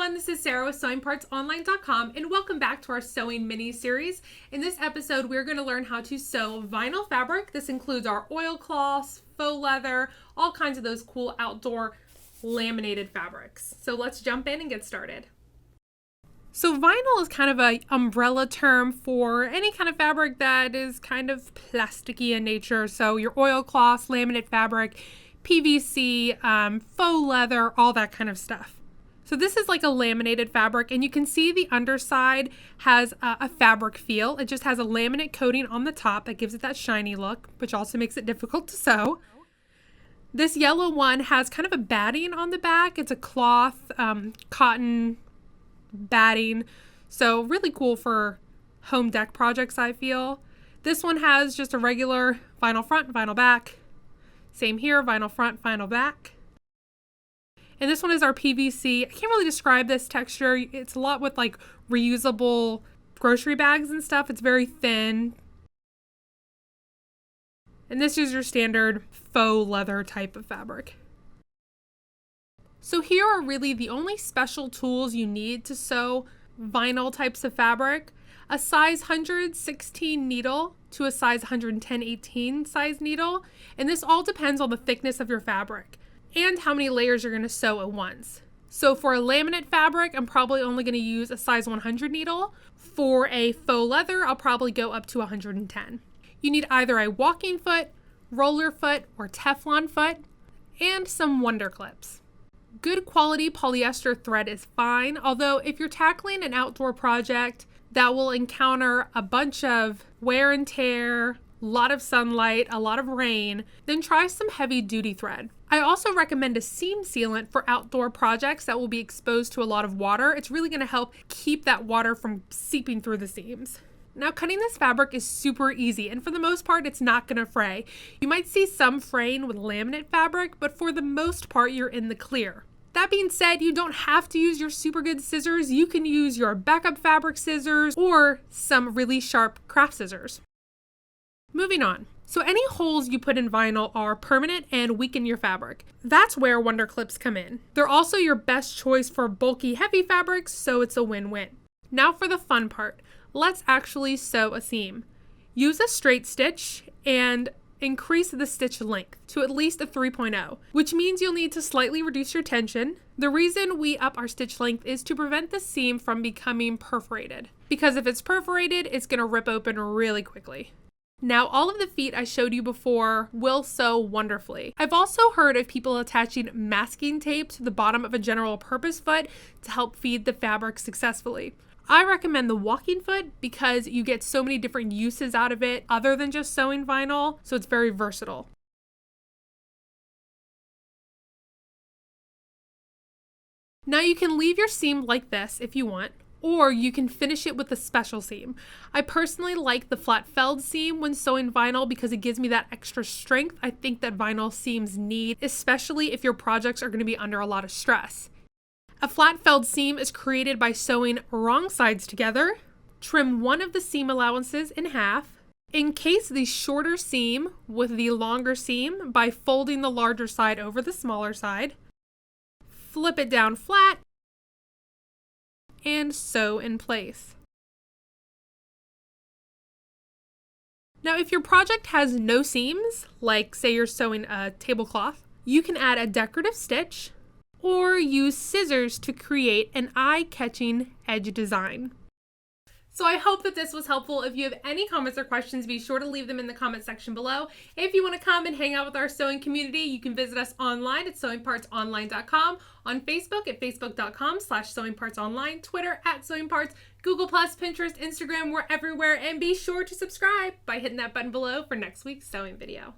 everyone, this is Sarah with sewingpartsonline.com and welcome back to our sewing mini series. In this episode, we're going to learn how to sew vinyl fabric. This includes our oilcloths, faux leather, all kinds of those cool outdoor laminated fabrics. So let's jump in and get started. So vinyl is kind of an umbrella term for any kind of fabric that is kind of plasticky in nature. So your oilcloths, laminate fabric, PVC, faux leather, all that kind of stuff. So this is like a laminated fabric, and you can see the underside has a fabric feel. It just has a laminate coating on the top that gives it that shiny look, which also makes it difficult to sew. This yellow one has kind of a batting on the back. It's a cloth, cotton batting. So really cool for home deck projects, I feel. This one has just a regular vinyl front, vinyl back. Same here, vinyl front, vinyl back. And this one is our PVC. I can't really describe this texture. It's a lot with like reusable grocery bags and stuff. It's very thin. And this is your standard faux leather type of fabric. So here are really the only special tools you need to sew vinyl types of fabric. A size 116 needle to a size 110/18 size needle. And this all depends on the thickness of your fabric and how many layers you're going to sew at once. So for a laminate fabric, I'm probably only going to use a size 100 needle. For a faux leather, I'll probably go up to 110. You need either a walking foot, roller foot, or Teflon foot, and some wonder clips. Good quality polyester thread is fine, although if you're tackling an outdoor project that will encounter a bunch of wear and tear, a lot of sunlight, a lot of rain, then try some heavy duty thread. I also recommend a seam sealant for outdoor projects that will be exposed to a lot of water. It's really going to help keep that water from seeping through the seams. Now, cutting this fabric is super easy, and for the most part, it's not going to fray. You might see some fraying with laminate fabric, but for the most part, you're in the clear. That being said, you don't have to use your super good scissors. You can use your backup fabric scissors or some really sharp craft scissors. Moving on. So any holes you put in vinyl are permanent and weaken your fabric. That's where wonder clips come in. They're also your best choice for bulky, heavy fabrics, so it's a win-win. Now for the fun part. Let's actually sew a seam. Use a straight stitch and increase the stitch length to at least a 3.0, which means you'll need to slightly reduce your tension. The reason we up our stitch length is to prevent the seam from becoming perforated, because if it's perforated, it's going to rip open really quickly. Now, all of the feet I showed you before will sew wonderfully. I've also heard of people attaching masking tape to the bottom of a general purpose foot to help feed the fabric successfully. I recommend the walking foot because you get so many different uses out of it other than just sewing vinyl, so it's very versatile. Now you can leave your seam like this if you want, or you can finish it with a special seam. I personally like the flat felled seam when sewing vinyl because it gives me that extra strength I think that vinyl seams need, especially if your projects are going to be under a lot of stress. A flat felled seam is created by sewing wrong sides together. Trim one of the seam allowances in half. Encase the shorter seam with the longer seam by folding the larger side over the smaller side. Flip it down flat and sew in place. Now, if your project has no seams, like say you're sewing a tablecloth, you can add a decorative stitch or use scissors to create an eye-catching edge design. So I hope that this was helpful. If you have any comments or questions, be sure to leave them in the comment section below. If you want to come and hang out with our sewing community, you can visit us online at sewingpartsonline.com, on Facebook at facebook.com/sewingpartsonline, Twitter at sewingparts, Google+, Pinterest, Instagram, we're everywhere, and be sure to subscribe by hitting that button below for next week's sewing video.